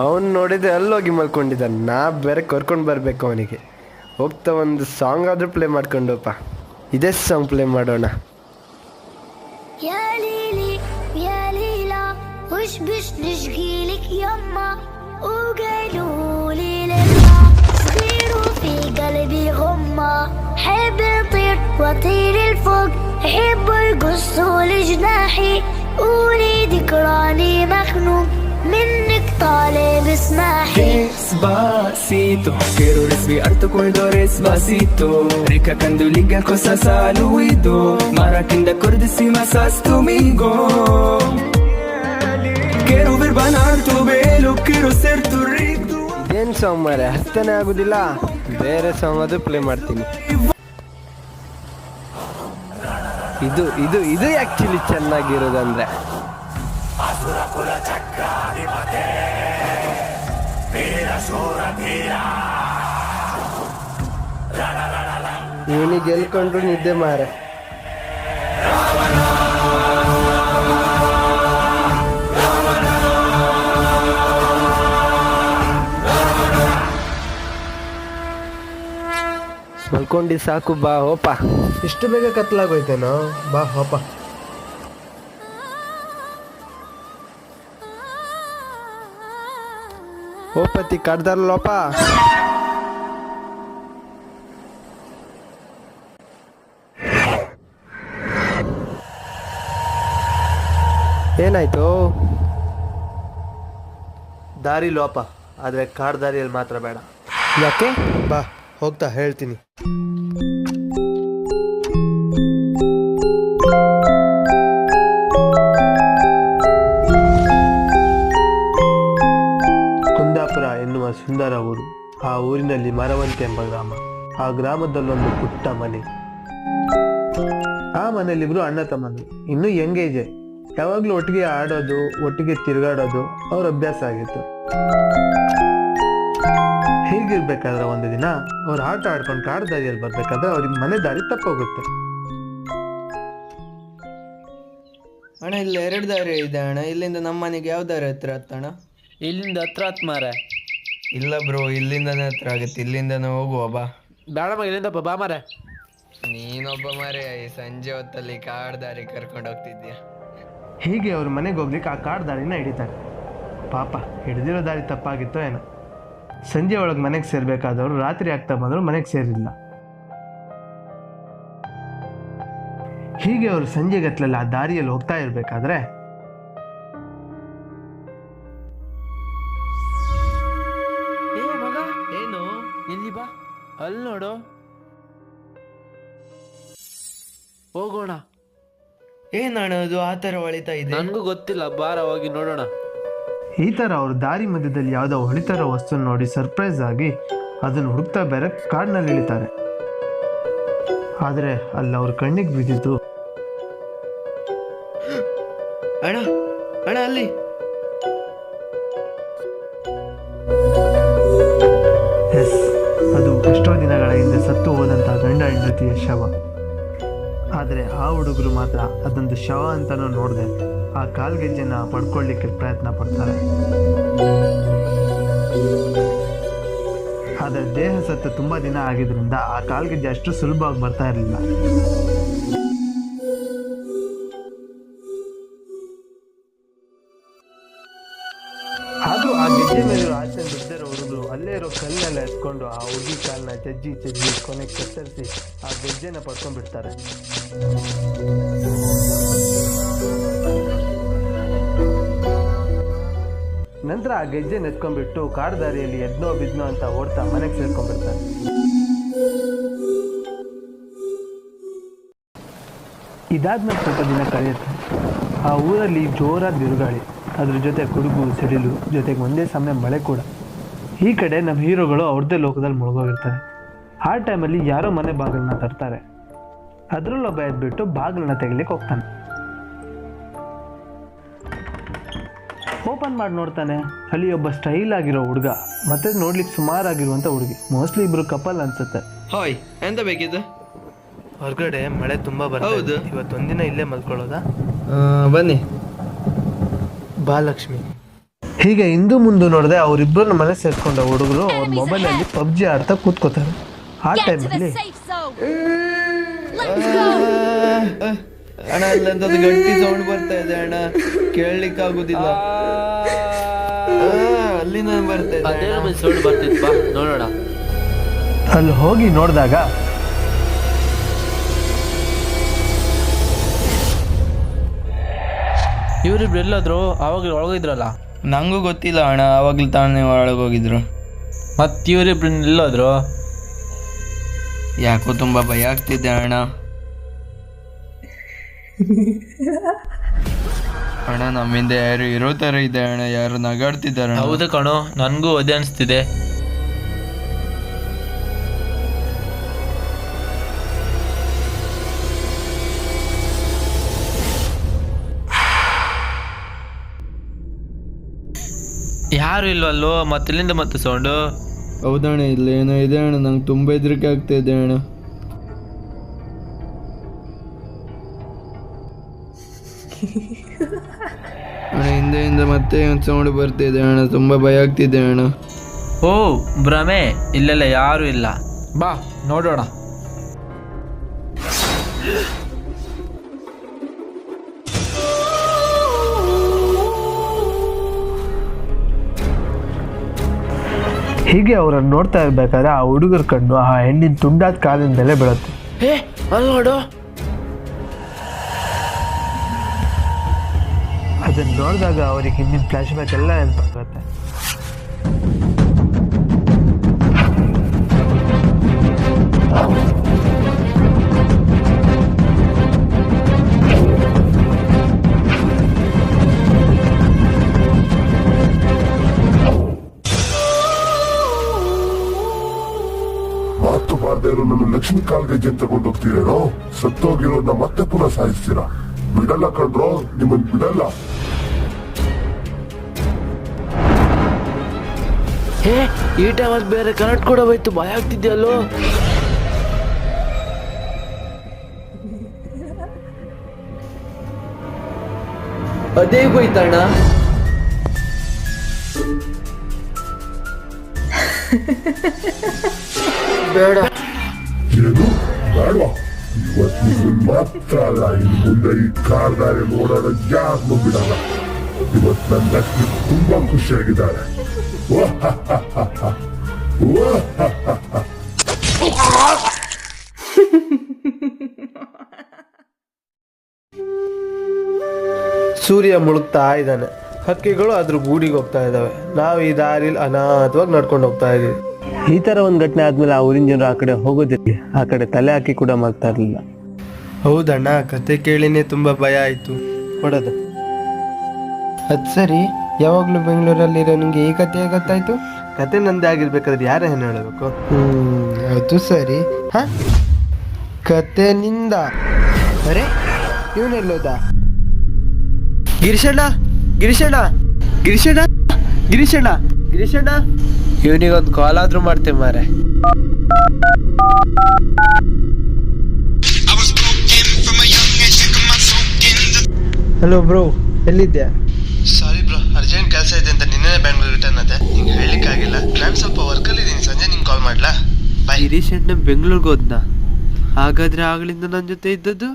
ಅವನು ನೋಡಿದ್ರೆ ಅಲ್ಲೋಗಿ ಮಲ್ಕೊಂಡಿದ್ದಾನೆ. ನಾ ಬೇರೆ ಕರ್ಕೊಂಡು ಬರಬೇಕು ಅವನಿಗೆ. ಹೋಗ್ತಾ ಒಂದು ಸಾಂಗ್ ಆದರೂ ಪ್ಲೇ ಮಾಡ್ಕೊಂಡಪ್ಪ. ಇದೇ ಸಾಂಗ್ ಪ್ಲೇ ಮಾಡೋಣ. وش بش نشقيلك يما وقالوا لي لما صغير وفي قلبي غمة حب يطير واطير الفوق حب يقصوا لجناحي قولي ذكراني مخنوق منك طالب اسمحي Despacito quiero respirar tu cuello despacito rica cuando liga cosas al oído maratinda cordissima sas conmigo quiero ver banar tu velo quiero ser tu ritmo. ಏನು ಸಾಂಗ್ ಮಾರೆ, ಅರ್ಥನೇ ಆಗೋದಿಲ್ಲ. ಬೇರೆ ಸಾಂಗ್ ಅದು play ಮಾಡ್ತೀನಿ. ಇದು ಇದು ಇದು ಆ್ಯಕ್ಚುಲಿ ಚೆನ್ನಾಗಿರೋದಂದ್ರೆ ಇವನಿಗೆ ಗೆಲ್ಕೊಂಡ್ರು ನಿದ್ದೆ ಮಾರೆ. ಮಲ್ಕೊಂಡು ಸಾಕು, ಬಾ ಹೋಪ. ಇಷ್ಟು ಬೇಗ ಕತ್ಲಾಗೋಯ್ತೇನೋ? ಬಾ ಹೋಪ. ಓಪತಿ ಕಡ್ದಲ್ಲೋಪ. ಏನಾಯ್ತು? ದಾರಿ ಲೋಪ, ಆದರೆ ಕಾಡು ದಾರಿಯಲ್ಲಿ ಮಾತ್ರ ಬೇಡ. ಯಾಕೆ? ಬಾ ಹೋಗ್ತಾ ಹೇಳ್ತೀನಿ. ಕುಂದಾಪುರ ಎನ್ನುವ ಸುಂದರ ಊರು. ಆ ಊರಿನಲ್ಲಿ ಮರವಂತೆ ಎಂಬ ಗ್ರಾಮ. ಆ ಗ್ರಾಮದಲ್ಲೊಂದು ಪುಟ್ಟ ಮನೆ. ಆ ಮನೆಯಲ್ಲಿಬ್ರು ಅಣ್ಣ ತಮ್ಮಂದ್ರು. ಇನ್ನೂ ಯಂಗೇಜೆ. ಯಾವಾಗಲೂ ಒಟ್ಟಿಗೆ ಆಡೋದು, ಒಟ್ಟಿಗೆ ತಿರುಗಾಡೋದು ಅವ್ರ ಅಭ್ಯಾಸ ಆಗಿತ್ತು. ಹೀಗಿರ್ಬೇಕಾದ್ರೆ ಒಂದು ದಿನ ಅವ್ರು ಆಟ ಆಡ್ಕೊಂಡು ಕಾಡು ದಾರಿಯಲ್ಲಿ ಬರ್ಬೇಕಾದ್ರೆ ಅವ್ರಿಗೆ ಮನೆ ದಾರಿ ತಪ್ಪೋಗುತ್ತೆ. ಅಣ್ಣ ಇಲ್ಲಿ 2 ದಾರಿ ಇದೆ ಅಣ್ಣ. ಇಲ್ಲಿಂದ ನಮ್ಮ ಮನೆಗೆ ಯಾವ ದಾರಿ ಹತ್ರ ಹತ್ತಣ್ಣ? ಇಲ್ಲಿಂದ ಹತ್ರ ಹತ್ ಮಾರೆ. ಇಲ್ಲ ಬ್ರೋ, ಇಲ್ಲಿಂದನೇ ಹತ್ರ ಆಗುತ್ತೆ. ಇಲ್ಲಿಂದನೇ ಹೋಗುವ ಬಾ. ಬೇಡಮ್ಮ, ಇಲ್ಲಿಂದ ಬಾ ಮಾರೆ. ನೀನೊಬ್ಬ ಮಾರೆ ಈ ಸಂಜೆ ಹೊತ್ತಲ್ಲಿ ಕಾಡು ದಾರಿ ಕರ್ಕೊಂಡು ಹೋಗ್ತಿದ್ಯಾ. ಹೀಗೆ ಅವ್ರ ಮನೆಗೆ ಹೋಗ್ಲಿಕ್ಕೆ ಆ ಕಾಡು ದಾರಿನ ಹಿಡಿತಾರೆ. ಪಾಪ ಹಿಡಿದಿರೋ ದಾರಿ ತಪ್ಪಾಗಿತ್ತೋ ಏನೋ. ಸಂಜೆ ಒಳಗೆ ಮನೆಗೆ ಸೇರ್ಬೇಕಾದವರು ರಾತ್ರಿ ಆಗ್ತಾ ಬಂದ್ರು ಮನೆಗೆ ಸೇರಿಲ್ಲ. ಹೀಗೆ ಅವರು ಸಂಜೆಗತ್ಲಲ್ಲಿ ಆ ದಾರಿಯಲ್ಲಿ ಹೋಗ್ತಾ ಇರ್ಬೇಕಾದ್ರೆ ಏ ಮಗ, ಏನು ಇಲ್ಲಿ ಬಾ, ಅಲ್ಲಿ ನೋಡು, ಹೋಗೋಣ. ಏನಣ್ಣ ಅದು ಆ ಥರ ಹೊಳಿತಾ ಇದೆ? ನನಗೂ ಗೊತ್ತಿಲ್ಲ, ಬಾರ ಹೋಗಿ ನೋಡೋಣ. ಈ ಥರ ಅವರು ದಾರಿ ಮಧ್ಯದಲ್ಲಿ ಯಾವುದೋ ಹೊಳಿತಾರ ವಸ್ತು ನೋಡಿ ಸರ್ಪ್ರೈಸ್ ಆಗಿ ಅದನ್ನು ಹುಡುಕ್ತಾ ಬೇರೆ ಕಾಡಿನಲ್ಲಿ ಇಳಿತಾರೆ. ಆದರೆ ಅಲ್ಲಿ ಅವ್ರ ಕಣ್ಣಿಗೆ ಬಿದ್ದಿದ್ದು ಅಣ್ಣ ಅಣ್ಣ ಅಲ್ಲಿ ಎಸ್, ಅದು ಎಷ್ಟೋ ದಿನಗಳ ಹಿಂದೆ ಸತ್ತು ಹೋದಂಥ ಗಂಡ ಹೆಂಡತಿಯ ಶವ. ಆದರೆ ಆ ಹುಡುಗರು ಮಾತ್ರ ಅದೊಂದು ಶವ ಅಂತಲೂ ನೋಡದೆ ಆ ಕಾಲ್ಗೆಜ್ಜೆನ ಪಡ್ಕೊಳ್ಳಿಕ್ಕೆ ಪ್ರಯತ್ನ ಪಡ್ತಾರೆ. ಆದರೆ ದೇಹ ಸತ್ತು ತುಂಬ ದಿನ ಆಗಿದ್ರಿಂದ ಆ ಕಾಲ್ಗೆಜ್ಜೆ ಅಷ್ಟು ಸುಲಭವಾಗಿ ಬರ್ತಾ ಇರಲಿಲ್ಲ. ಆದರೂ ಆ ಗೆಜ್ಜೆ ಮೇಲೆ ಆಚೆ ಬಿದ್ದಿರೋ ಹುಡುಗರು ಅಲ್ಲೇ ಇರೋ ಕಲ್ಲನ್ನೆಲ್ಲ ಎತ್ಕೊಂಡು ಆ ಹುಡುಗಿ ಕಾಲನ್ನ ಜಜ್ಜಿ ಕೊನೆಗೆ ಕತ್ತರಿಸಿ ಆ ಗೆಜ್ಜೆನ ಪಡ್ಕೊಂಡ್ಬಿಡ್ತಾರೆ. ನಂತರ ಆ ಗೆಜ್ಜೆ ನೆತ್ಕೊಂಡ್ಬಿಟ್ಟು ಕಾಡು ದಾರಿಯಲ್ಲಿ ಎದ್ನೋ ಬಿದ್ನೋ ಅಂತ ಓಡ್ತಾ ಮನೆಗೆ ಸೇರ್ಕೊಂಡ್ಬಿಡ್ತಾರೆ. ಇದಾದ್ಮೇಲೆ ಸ್ವಲ್ಪ ದಿನ ಕಳೆಯುತ್ತೆ. ಆ ಊರಲ್ಲಿ ಜೋರಾದ ಬಿರುಗಾಳಿ, ಅದ್ರ ಜೊತೆ ಗುಡುಗು ಸಿಡಿಲು, ಜೊತೆಗೆ ಒಂದೇ ಸಮಯ ಮಳೆ ಕೂಡ. ಈ ಕಡೆ ನಮ್ಮ ಹೀರೋಗಳು ಅವ್ರದ್ದೇ ಲೋಕದಲ್ಲಿ ಮುಳುಗೋಗಿರ್ತಾರೆ. ಆ ಟೈಮಲ್ಲಿ ಯಾರೋ ಮನೆ ಬಾಗಿಲನ್ನ ತರ್ತಾರೆ. ಅದರಲ್ಲೊಬ್ಬ ಎದ್ಬಿಟ್ಟು ಬಾಗಿಲನ್ನ ತೆಗಿಲಿಕ್ಕೆ ಹೋಗ್ತಾನೆ. ಓಪನ್ ಮಾಡಿ ನೋಡ್ತಾನೆ, ಅಲ್ಲಿ ಒಬ್ಬ ಸ್ಟೈಲ್ ಆಗಿರೋ ಹುಡುಗ ಮತ್ತೆ ನೋಡ್ಲಿಕ್ಕೆ ಸುಮಾರಾಗಿರುವಂಥ ಹುಡುಗಿ. ಮೋಸ್ಟ್ಲಿ ಇಬ್ರು ಕಪಲ್ ಅನ್ಸುತ್ತೆ. ಹಾಯ್, ಎಂತ ಬೇಕಿತ್ತು? ಹೊರಗಡೆ ಮಳೆ ತುಂಬಾ ಬರ್ತದೆ. ಇವತ್ತೊಂದಿನ ಇಲ್ಲೇ ಮಲ್ಕೊಳ್ಳೋದಾ? ಬನ್ನಿ. ಬಾ ಲಕ್ಷ್ಮಿ. ಹೀಗೆ ಇಂದು ಮುಂದೆ ನೋಡಿದೆ ಅವರಿಬ್ಬರನ್ನ ಮನೆ ಸೇರ್ಕೊಂಡ ಹುಡುಗರು ಅವ್ರ ಮೊಬೈಲಲ್ಲಿ ಪಬ್ಜಿ ಆಡ್ತಾ ಕೂತ್ಕೋತಾರೆ. ಆ ಟೈಮಲ್ಲಿ ಅಣ್ಣ ಅಲ್ಲಂತದ್ದು ಗಟ್ಟಿ ಸೌಂಡ್ ಬರ್ತಾ ಇದೆ ಅಣ್ಣ, ಕೇಳಲಿಕ್ಕೆ ಆಗುದಿಲ್ಲ. ಅಲ್ಲಿಂದ ಬರ್ತಾ ಇದೆ ಅದೇ ಸೌಂಡ್ ಬರ್ತಿತ್ತು, ಬಾ ನೋಡೋಣ. ಅಲ್ಲಿ ಹೋಗಿ ನೋಡಿದಾಗ ಇವ್ರಿಬ್ರು ಎಲ್ಲಾದ್ರು ಆವಾಗಲೇ ಒಳಗಿದ್ರಲ್ಲ. ನಂಗೂ ಗೊತ್ತಿಲ್ಲ ಅಣ್ಣ, ಅವಾಗ್ಲೂ ತಾನೇ ಒಳಗೆ ಹೋಗಿದ್ರು. ಮತ್ತೆ ಇವ್ರಿಬ್ರು ಎಲ್ಲಾದ್ರು ಯಾಕೋ ತುಂಬಾ ಭಯ ಆಗ್ತಿದೆ ಅಣ್ಣ. ಅಣ್ಣ ನಮ್ಮಿಂದ ಯಾರು ಇರೋ ತರ ಇದೆ ಅಣ್ಣ, ಯಾರು ನಗಾಡ್ತಿದ್ದಾರೆ. ಹೌದು ಕಣೋ, ನನಗೂ ಅದೇ ಅನಿಸ್ತಿದೆ. ಯಾರು ಇಲ್ವಲ್ಲೋ, ಮತ್ತೆ ಇಲ್ಲಿಂದ ಮತ್ತೆ ಸೌಂಡು. ಹೌದಣ್ಣ, ಇಲ್ಲ ಏನೋ ಇದೆ ಅಣ್ಣ, ನಂಗೆ ತುಂಬ ಹೆದರಿಕೆ ಆಗ್ತಾ ಇದೆ ಅಣ್ಣ. ಅಣ್ಣ ಹಿಂದೆಯಿಂದ ಮತ್ತೆ ಒಂದು ಸೌಂಡ್ ಬರ್ತಿದೆ ಅಣ್ಣ, ತುಂಬ ಭಯ ಆಗ್ತಿದೆ ಅಣ್ಣ. ಓ ಭ್ರಮೆ, ಇಲ್ಲೆಲ್ಲ ಯಾರು ಇಲ್ಲ, ಬಾ ನೋಡೋಣ. ಹೀಗೆ ಅವರನ್ನು ನೋಡ್ತಾ ಇರ್ಬೇಕಾದ್ರೆ ಆ ಹುಡುಗರ ಕಣ್ಣು ಆ ಹೆಣ್ಣಿನ ತುಂಡಾದ ಕಾಲಿನ ಮೇಲೆ ಬೀಳುತ್ತೆ. ಅಲ್ಲಿ ನೋಡು. ಅದನ್ನ ನೋಡಿದಾಗ ಅವ್ರಿಗೆ ಹಿಂದಿನ ಫ್ಲಾಶ್ ಬ್ಯಾಕ್ ಎಲ್ಲ ನೆನಪಾಗುತ್ತೆ. ಮಾತು ಬಾರ್ದೇ ಇರೋ ನನ್ನ ಲಕ್ಷ್ಮಿ ಕಾಲ್ಗೆ ಜನ್ ತಗೊಂಡು ಹೋಗ್ತೀರೇನೋ, ಸತ್ತೋಗಿರೋದನ್ನ ಮತ್ತೆ ಪುನಃ ಸಾಯಿಸ್ತೀರಾ? ಬಿಡಲ್ಲ ಕಣ್ರೋ, ನಿಮ್ಮನ್ ಬಿಡಲ್ಲ. ಈ ಟೈಮಲ್ಲಿ ಬೇರೆ ಕರೆಂಟ್ ಕೂಡ ಹೋಯ್ತು, ಭಯ ಆಗ್ತಿದ್ಯಲ್ಲೋ. ಅದೇ ಹೋಯ್ತಣ್ಣ. ಬೇಡ. ಏನು ಬೇಡವಾ? ಇವತ್ತು ನಿಮ್ಮನ್ ಮಾತ್ರ ಅಲ್ಲ, ಇನ್ನು ಮುಂದೆ ಈ ಕಾರ್ದಾರಿ ನೋಡೋಣ ಯಾರನ್ನೂ ಬಿಡಲ್ಲ. ಇವತ್ತು ನನ್ನ ಲಕ್ಷ್ಮಿ ತುಂಬಾ ಖುಷಿಯಾಗಿದ್ದಾರೆ. ಸೂರ್ಯ ಮುಳುಗ್ತಾ ಇದ್ದಾನೆ, ಹಕ್ಕಿಗಳು ಅದ್ರ ಗೂಡಿಗೆ ಹೋಗ್ತಾ ಇದ್ದಾವೆ. ನಾವು ಈ ದಾರಿಲಿ ಅನಾಥವಾಗಿ ನಡ್ಕೊಂಡು ಹೋಗ್ತಾ ಇದೀವಿ. ಈ ಥರ ಒಂದು ಘಟನೆ ಆದಮೇಲೆ ಆ ಊರಿನ ಜನರು ಆ ಕಡೆ ಹೋಗೋದಿಲ್ಲ, ಆ ಕಡೆ ತಲೆ ಹಾಕಿ ಕೂಡ ಮಾಡ್ತಾ ಇರಲಿಲ್ಲ. ಹೌದಣ್ಣ, ಕತೆ ಕೇಳಿನೇ ತುಂಬ ಭಯ ಆಯಿತು. ಹೊಡೋದು ಅದು ಸರಿ, ಯಾವಾಗಲೂ ಬೆಂಗಳೂರಲ್ಲಿರೋ ನಿಮಗೆ ಈ ಕತೆ ಗೊತ್ತಾಯ್ತು? ಕತೆ ನಂದೇ ಆಗಿರ್ಬೇಕಾದ್ರೆ ಯಾರೇ ಏನು ಹೇಳಬೇಕು? ಅದು ಸರಿ. ಹಾಂ, ಕತೆ ನಿಂದ. ಅರೆ ಇವನೆಲ್ಲೋದ? ಗಿರಿಶಣ್ಣ, ಗಿರಿಶಣ್ಣ, ಗಿರಿಶಣ್ಣ, ಗಿರಿಶಣ್ಣ, ಗಿರಿಶಣ್ಣ, ಇವನಿಗೊಂದು ಕಾಲ್ ಆದ್ರೂ ಮಾಡ್ತೇವೆ ಮಾರೆ. ಹಲೋ ಬ್ರೋ, ಎಲ್ಲಿದ್ಯಾ? ಸಾರಿ ಬ್ರೋ, ಅರ್ಜೆಂಟ್ ಕೆಲಸ ಇದೆ ಅಂತ ನಿನ್ನೆ ಬ್ಯಾಂಗ್ಳೂರ್ ರಿಟರ್ನ್ ಆದೆ. ನಿಂಗೆ ಹೇಳಲಿಕ್ಕಾಗಿಲ್ಲ. ನಾನು ಸ್ವಲ್ಪ ವರ್ಕಲ್ಲಿ ಇದ್ದೀನಿ, ಸಂಜೆ ನಿಂಗೆ ಕಾಲ್ ಮಾಡ್ಲಾ? ಬಾಯ್. ಗಿರೀಶ್ ಅಣ್ಣ ಬೆಂಗಳೂರಿಗೆ ಹೋದ್ನಾ? ಹಾಗಾದ್ರೆ ಆಗ್ಲಿಂದ ನನ್ನ ಜೊತೆ ಇದ್ದದ್ದು